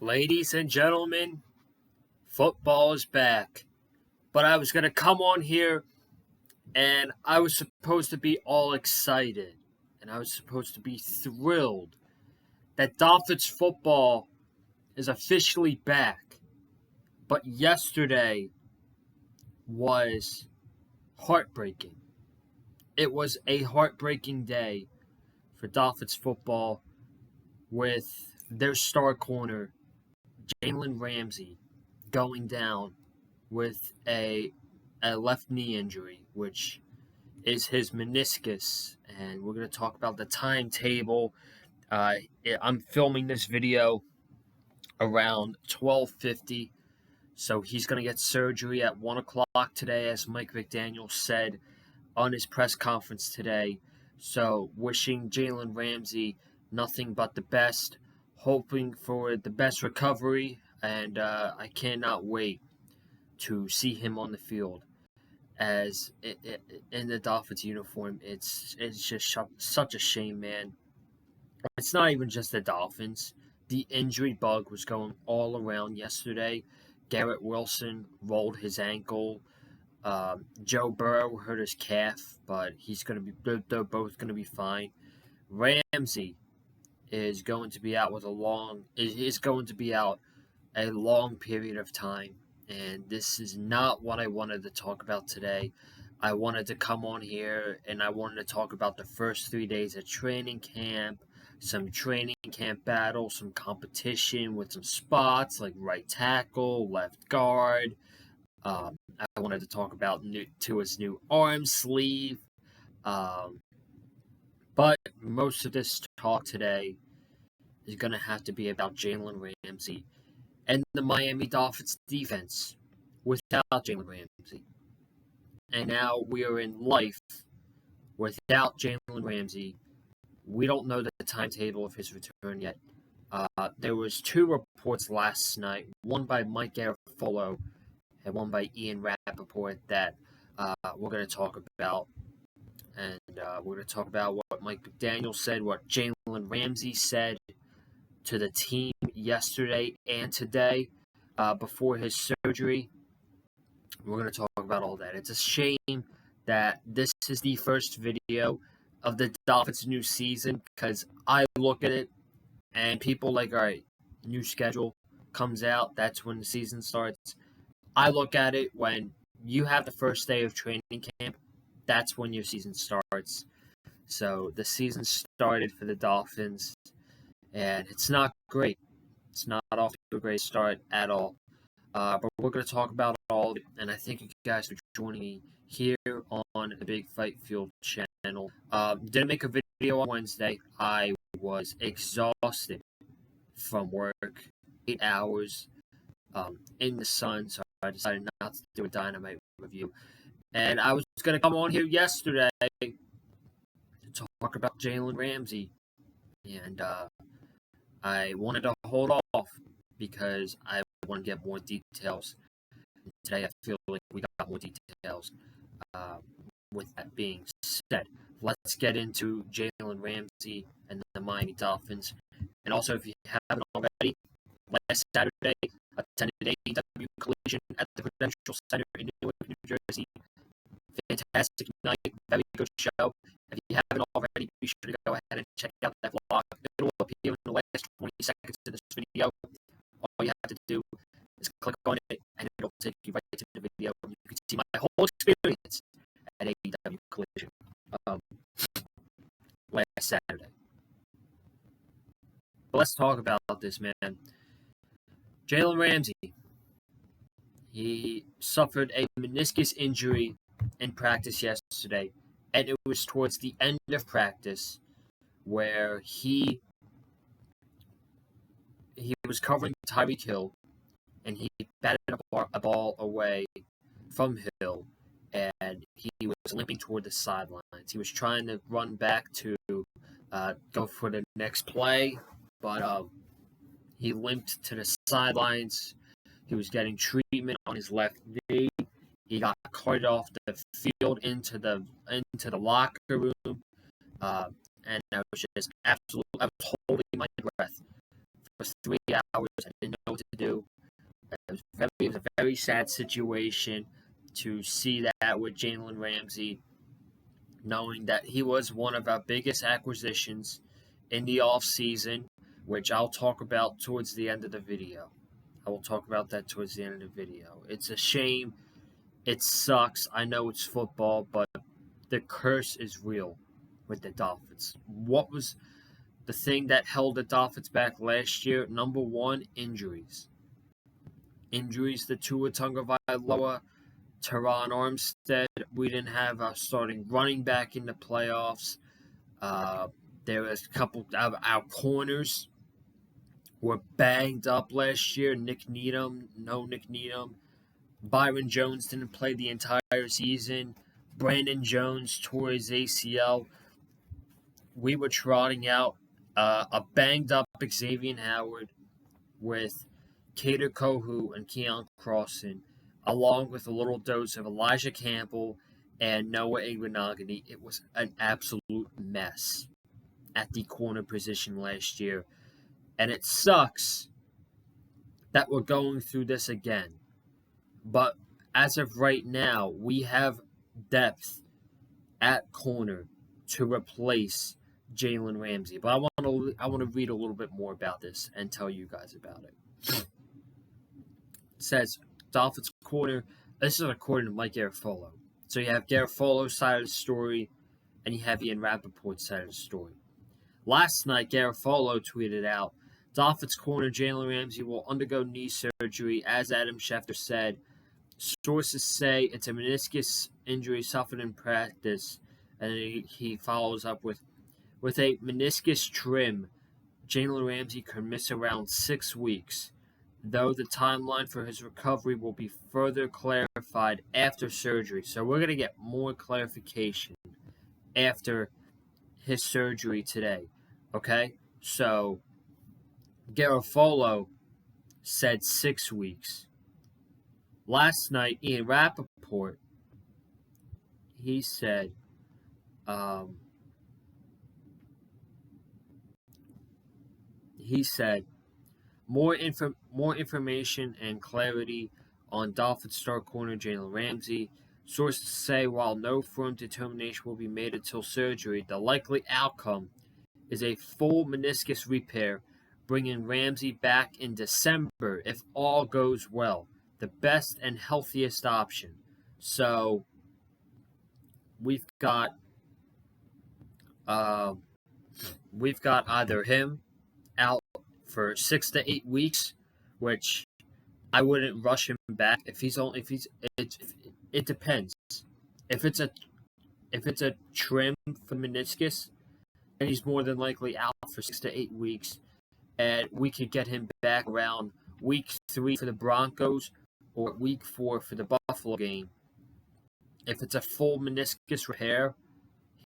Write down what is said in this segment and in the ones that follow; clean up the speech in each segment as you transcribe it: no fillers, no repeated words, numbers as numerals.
Ladies and gentlemen, football is back. But I was going to come on here and I was supposed to be all excited. And I was supposed to be thrilled that Dolphins football is officially back. But yesterday was heartbreaking. It was a heartbreaking day for Dolphins football with their star corner, Jalen Ramsey, going down with a left knee injury, which is his meniscus. And we're going to talk about the timetable. I'm filming this video around 12:50, so he's going to get surgery at 1 o'clock today, as Mike McDaniel said on his press conference today. So wishing Jalen Ramsey nothing but the best, hoping for the best recovery, and I cannot wait to see him on the field as in the Dolphins uniform. It's just such a shame, man. It's not even just the Dolphins. The injury bug was going all around yesterday. Garrett Wilson rolled his ankle. Joe Burrow hurt his calf, but they're both gonna be fine. Ramsey is going to be out a long period of time, and this is not what I wanted to talk about today. I wanted to come on here and I wanted to talk about the first 3 days of training camp, some training camp battle, some competition with some spots like right tackle, left guard. I wanted to talk about Tua's new arm sleeve. But most of this talk today is going to have to be about Jalen Ramsey and the Miami Dolphins defense without Jalen Ramsey. And now we are in life without Jalen Ramsey. We don't know the timetable of his return yet. There was 2 reports last night, one by Mike Garafolo and one by Ian Rappaport that we're going to talk about. And we're going to talk about what Mike McDaniel said, what Jalen Ramsey said to the team yesterday and today before his surgery. We're going to talk about all that. It's a shame that this is the first video of the Dolphins' new season, because I look at it and people like, all right, new schedule comes out, that's when the season starts. I look at it when you have the first day of training camp, that's when your season starts. So the season started for the Dolphins, and it's not great. It's not off to a great start at all. But we're going to talk about all of it, and I thank you guys for joining me here on the Big Fight Field channel. Didn't make a video on Wednesday. I was exhausted from work, 8 hours in the sun, so I decided not to do a Dynamite review. And I was going to come on here yesterday to talk about Jalen Ramsey, and I wanted to hold off because I want to get more details. Today I feel like we got more details. With that being said, let's get into Jalen Ramsey and the Miami Dolphins. And also, if you haven't already, last Saturday, attended AEW collision at the Prudential Center in Newark, New Jersey. Fantastic night, very good show. If you haven't already, be sure to go ahead and check out that vlog. It will appear in the last 20 seconds of this video. All you have to do is click on it, and it'll take you right to the video. You can see my whole experience at AEW collision last Saturday. But let's talk about this, man. Jalen Ramsey, he suffered a meniscus injury in practice yesterday, and it was towards the end of practice where he was covering Tyreek Hill, and he batted a ball away from Hill, and he was limping toward the sidelines. He was trying to run back to go for the next play, but he limped to the sidelines. He was getting treatment on his left knee. He got carted off the field into the locker room, and I was holding my breath was 3 hours. I didn't know what to do. It was a very sad situation to see that with Jalen Ramsey, knowing that he was one of our biggest acquisitions in the offseason, which I'll talk about towards the end of the video. I will talk about that towards the end of the video. It's a shame. It sucks. I know it's football, but the curse is real with the Dolphins. What was the thing that held the Dolphins back last year? Number one, injuries. Injuries to Tua Tagovailoa, Teron Armstead. We didn't have our starting running back in the playoffs. There was a couple of our corners were banged up last year. Nick Needham. Byron Jones didn't play the entire season. Brandon Jones tore his ACL. We were trotting out a banged up Xavier Howard with Kader Kohu and Keon Crossan, along with a little dose of Elijah Campbell and Noah Igbinoghene. It was an absolute mess at the corner position last year. And it sucks that we're going through this again. But as of right now, we have depth at corner to replace Jalen Ramsey. But I want to read a little bit more about this and tell you guys about it. It says Dolphins corner. This is according to Mike Garafolo. So you have Garafolo's side of the story, and you have Ian Rappaport's side of the story. Last night, Garafolo tweeted out, Dolphins corner Jalen Ramsey will undergo knee surgery, as Adam Schefter said. Sources say it's a meniscus injury suffered in practice, and he follows up with a meniscus trim, Jalen Ramsey could miss around 6 weeks, though the timeline for his recovery will be further clarified after surgery. So we're going to get more clarification after his surgery today, okay? So Garafolo said 6 weeks. Last night, Ian Rappaport, he said, more information and clarity on Dolphins star corner Jalen Ramsey. Sources say while no firm determination will be made until surgery, the likely outcome is a full meniscus repair, bringing Ramsey back in December if all goes well. The best and healthiest option. So we've got either him out for 6 to 8 weeks, which I wouldn't rush him back it depends. If it's a trim for meniscus, then he's more than likely out for 6 to 8 weeks, and we could get him back around week 3 for the Broncos or week 4 for the Buffalo game. If it's a full meniscus repair,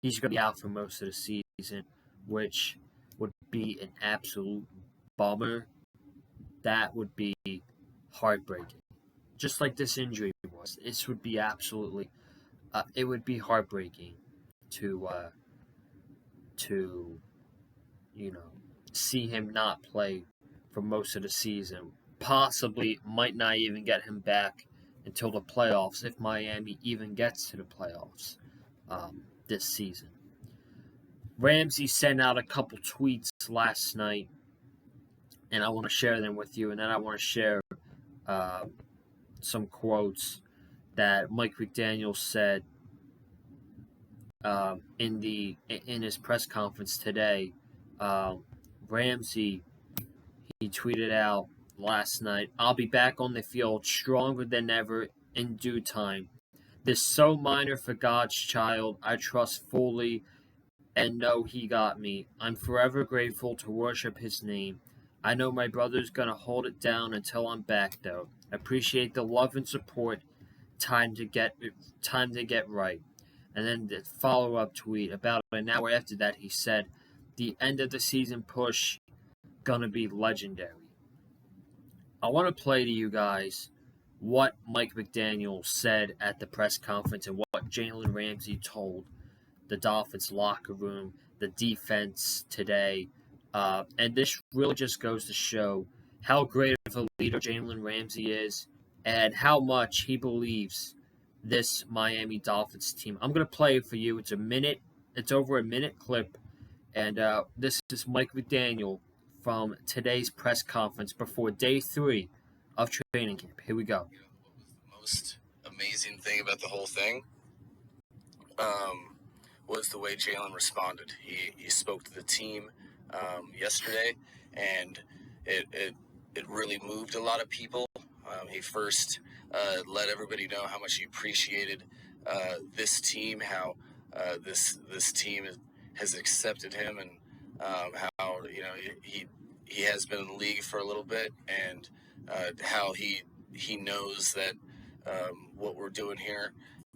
he's going to be out for most of the season, which would be an absolute bummer. That would be heartbreaking. Just like this injury was. This would be absolutely, it would be heartbreaking to see him not play for most of the season. Possibly might not even get him back until the playoffs, if Miami even gets to the playoffs this season. Ramsey sent out a couple tweets last night, and I want to share them with you, and then I want to share some quotes that Mike McDaniel said in his press conference today. Ramsey, he tweeted out last night, I'll be back on the field stronger than ever in due time. This so minor for God's child. I trust fully and know he got me. I'm forever grateful to worship his name. I know my brother's going to hold it down until I'm back, though. Appreciate the love and support. Time to get right. And then the follow-up tweet about an hour after that, he said, the end of the season push gonna be legendary. I want to play to you guys what Mike McDaniel said at the press conference and what Jalen Ramsey told the Dolphins locker room, the defense today, And this really just goes to show how great of a leader Jalen Ramsey is and how much he believes this Miami Dolphins team. I'm going to play it for you. It's over a minute clip. And this is Mike McDaniel from today's press conference before day 3 of training camp. Here we go. What was the most amazing thing about the whole thing was the way Jalen responded. He spoke to the team yesterday, and it really moved a lot of people. He first let everybody know how much he appreciated this team, how this team has accepted him, and how he has been in the league for a little bit, and how he knows that what we're doing here,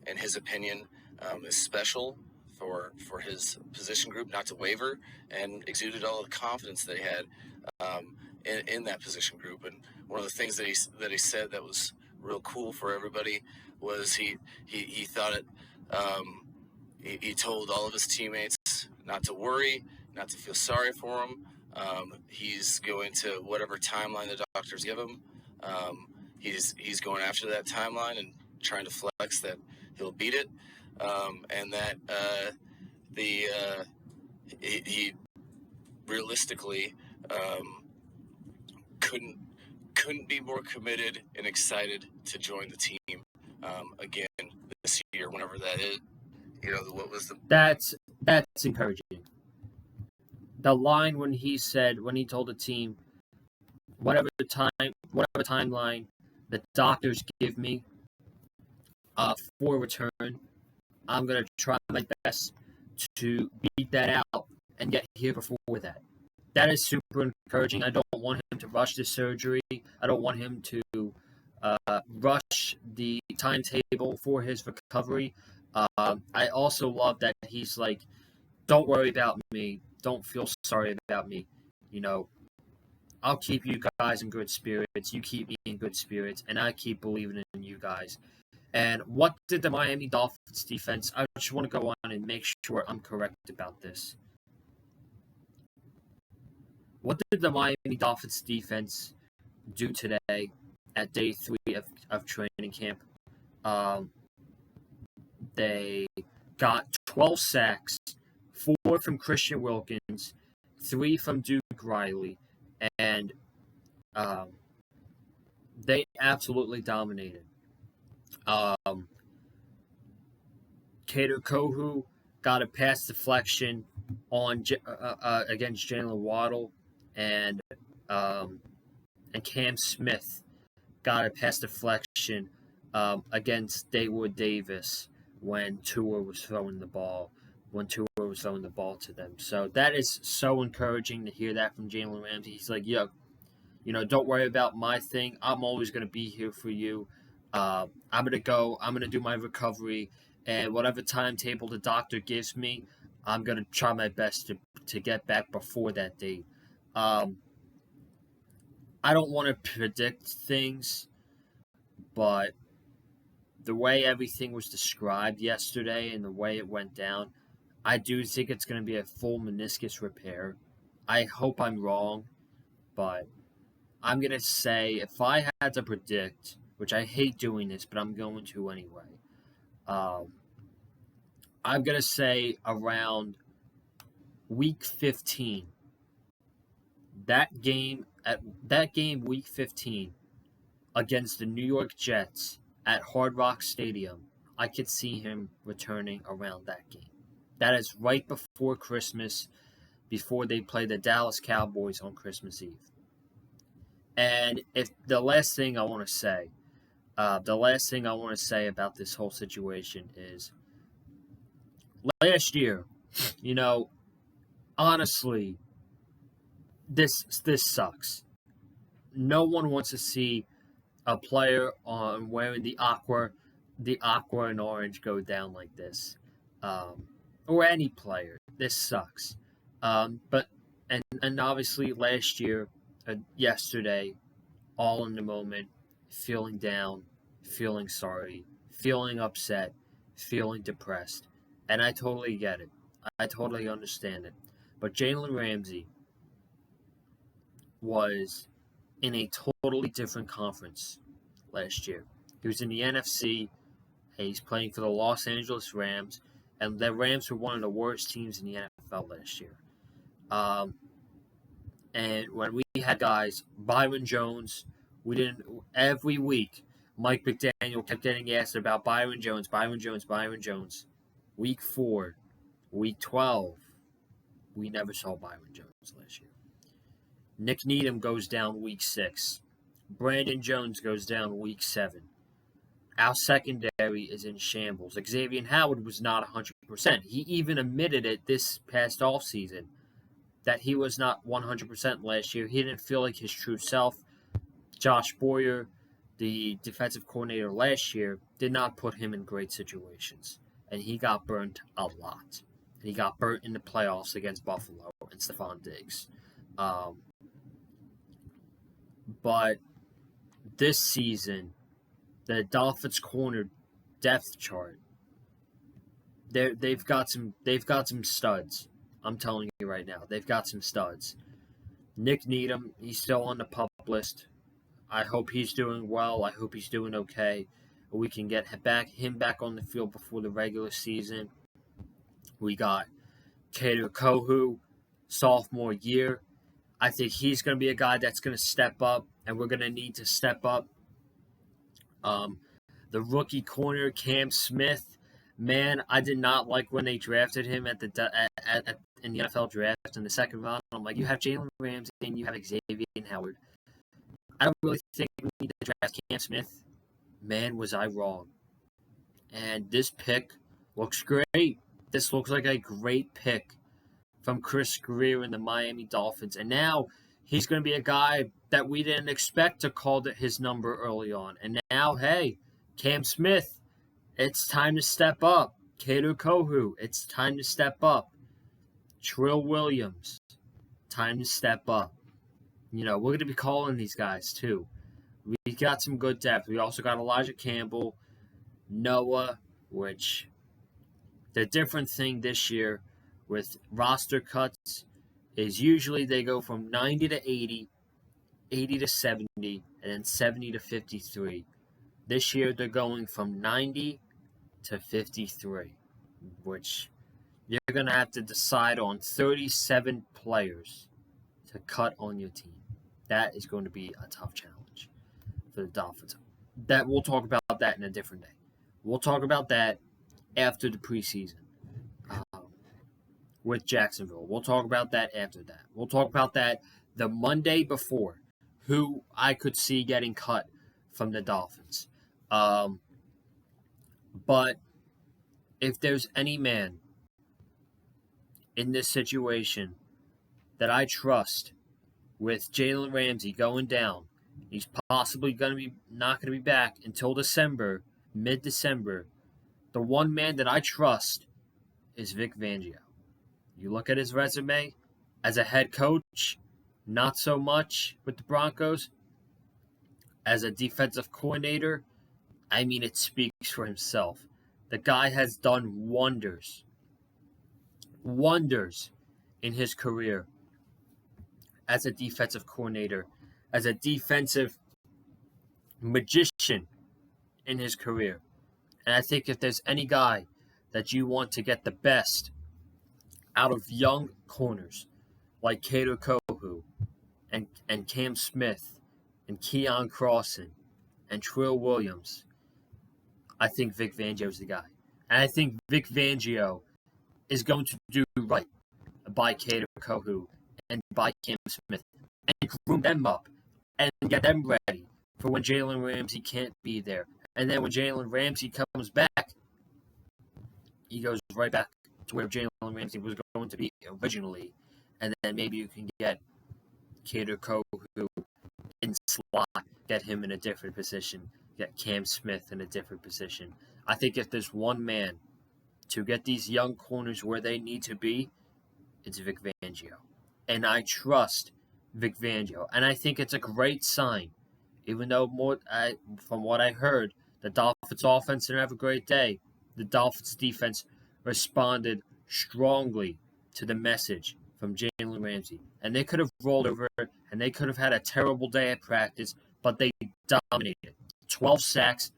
in his opinion, is special for his position group not to waver, and exuded all the confidence they had in that position group. And one of the things that he said that was real cool for everybody was he thought it. He told all of his teammates not to worry, not to feel sorry for him. He's going to whatever timeline the doctors give him. He's going after that timeline and trying to flex that he'll beat it, and that he realistically couldn't be more committed and excited to join the team again this year, whenever that is. What was the? That's encouraging. The line when he told the team, whatever timeline the doctors give me for return, I'm gonna try my best to beat that out and get here before that. That is super encouraging. I don't want him to rush the surgery. I don't want him to rush the timetable for his recovery. I also love that he's like, don't worry about me. Don't feel sorry about me. I'll keep you guys in good spirits. You keep me in good spirits. And I keep believing in you guys. And what did the Miami Dolphins defense? I just want to go on and make sure I'm correct about this. What did the Miami Dolphins defense do today at day 3 of training camp? They got 12 sacks, 4 from Christian Wilkins, 3 from Duke Riley, and they absolutely dominated. Kader Kohu got a pass deflection on against Jalen Waddle, and Cam Smith got a pass deflection against Dawood Davis when Tua was throwing the ball to them. So that is so encouraging to hear that from Jalen Ramsey. He's like, don't worry about my thing. I'm always going to be here for you. I'm going to do my recovery, and whatever timetable the doctor gives me, I'm going to try my best to get back before that date. I don't want to predict things, but the way everything was described yesterday and the way it went down, I do think it's going to be a full meniscus repair. I hope I'm wrong, but I'm going to say, if I had to predict, which I hate doing this, but I'm going to anyway, I'm going to say around week 15. That game, week 15, against the New York Jets at Hard Rock Stadium, I could see him returning around that game. That is right before Christmas, before they play the Dallas Cowboys on Christmas Eve. And if the last thing I want to say about this whole situation is, last year, honestly, this sucks. No one wants to see a player on wearing the aqua and orange go down like this, or any player. This sucks. But obviously last year, yesterday, all in the moment, feeling down, feeling sorry, feeling upset, feeling depressed, and I totally get it. I totally understand it. But Jalen Ramsey, was in a totally different conference last year. He was in the NFC. He's playing for the Los Angeles Rams, and the Rams were one of the worst teams in the NFL last year. And when we had guys, Byron Jones, we didn't every week. Mike McDaniel kept getting asked about Byron Jones. Week 4, week 12, we never saw Byron Jones last year. Nick Needham goes down week 6. Brandon Jones goes down week 7. Our secondary is in shambles. Xavier Howard was not 100%. He even admitted it this past offseason that he was not 100% last year. He didn't feel like his true self. Josh Boyer, the defensive coordinator last year, did not put him in great situations. And he got burnt a lot. And he got burnt in the playoffs against Buffalo and Stephon Diggs. But this season, the Dolphins corner depth chart, they've got some studs. I'm telling you right now, they've got some studs. Nick Needham, he's still on the pup list. I hope he's doing well. I hope he's doing okay. We can get him back on the field before the regular season. We got Kader Kohu, sophomore year. I think he's going to be a guy that's going to step up, and we're going to need to step up. The rookie corner, Cam Smith, man, I did not like when they drafted him in the NFL draft in the second round. I'm like, you have Jalen Ramsey and you have Xavier Howard. I don't really think we need to draft Cam Smith. Man, was I wrong. And this pick looks great. This looks like a great pick from Chris Greer and the Miami Dolphins. And now he's going to be a guy that we didn't expect to call his number early on. And now, hey, Cam Smith, it's time to step up. Kader Kohu, it's time to step up. Trill Williams, time to step up. We're going to be calling these guys too. We got some good depth. We also got Elijah Campbell, Noah, which the different thing this year with roster cuts is usually they go from 90 to 80, 80 to 70, and then 70 to 53. This year they're going from 90 to 53, which you're going to have to decide on 37 players to cut on your team. That is going to be a tough challenge for the Dolphins. That we'll talk about that in a different day. We'll talk about that after the preseason with Jacksonville. We'll talk about that after that. We'll talk about that the Monday before, who I could see getting cut from the Dolphins. But if there's any man in this situation that I trust with Jalen Ramsey going down, he's possibly not going to be back until December, mid-December. The one man that I trust is Vic Fangio. You look at his resume as a head coach, not so much with the Broncos. As a defensive coordinator, it speaks for himself. The guy has done wonders in his career as a defensive coordinator, as a defensive magician in his career. And I think if there's any guy that you want to get the best out of young corners like Kader Kohu and Cam Smith and Keon Crossan and Trill Williams, I think Vic Fangio is the guy. And I think Vic Fangio is going to do right by Kader Kohu and by Cam Smith and groom them up and get them ready for when Jalen Ramsey can't be there. And then when Jalen Ramsey comes back, he goes right back to where Jalen Ramsey was going to be originally. And then maybe you can get Kader Kohu in slot, get him in a different position, get Cam Smith in a different position. I think if there's one man to get these young corners where they need to be, it's Vic Fangio. And I trust Vic Fangio. And I think it's a great sign. Even though from what I heard, the Dolphins offense didn't have a great day. The Dolphins defense responded strongly to the message from Jalen Ramsey. And they could have rolled over, and they could have had a terrible day at practice, but they dominated. 12 sacks,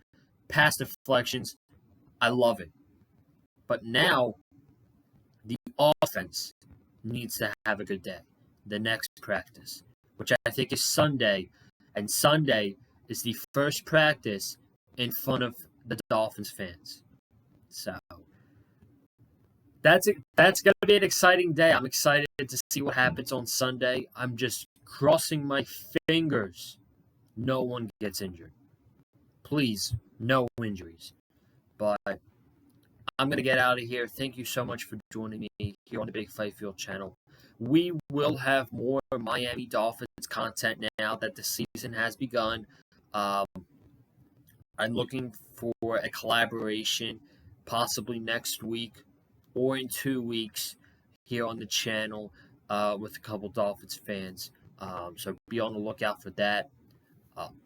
pass deflections. I love it. But now, the offense needs to have a good day. The next practice, which I think is Sunday. And Sunday is the first practice in front of the Dolphins fans. So that's going to be an exciting day. I'm excited to see what happens on Sunday. I'm just crossing my fingers no one gets injured. Please, no injuries. But I'm going to get out of here. Thank you so much for joining me here on the Big Fight Field channel. We will have more Miami Dolphins content now that the season has begun. I'm looking for a collaboration possibly next week or in 2 weeks here on the channel with a couple Dolphins fans. So be on the lookout for that.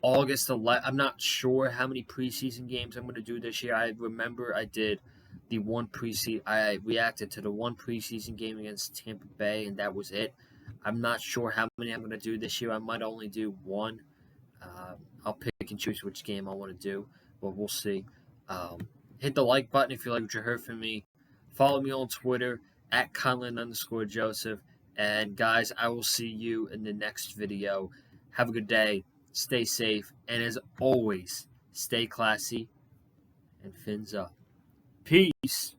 August 11th, I'm not sure how many preseason games I'm going to do this year. I remember I did the one preseason. I reacted to the one preseason game against Tampa Bay, and that was it. I'm not sure how many I'm going to do this year. I might only do one. I'll pick and choose which game I want to do, but we'll see. Hit the like button if you like what you heard from me. Follow me on Twitter at Conlon_Joseph. And guys, I will see you in the next video. Have a good day. Stay safe. And as always, stay classy and fins up. Peace.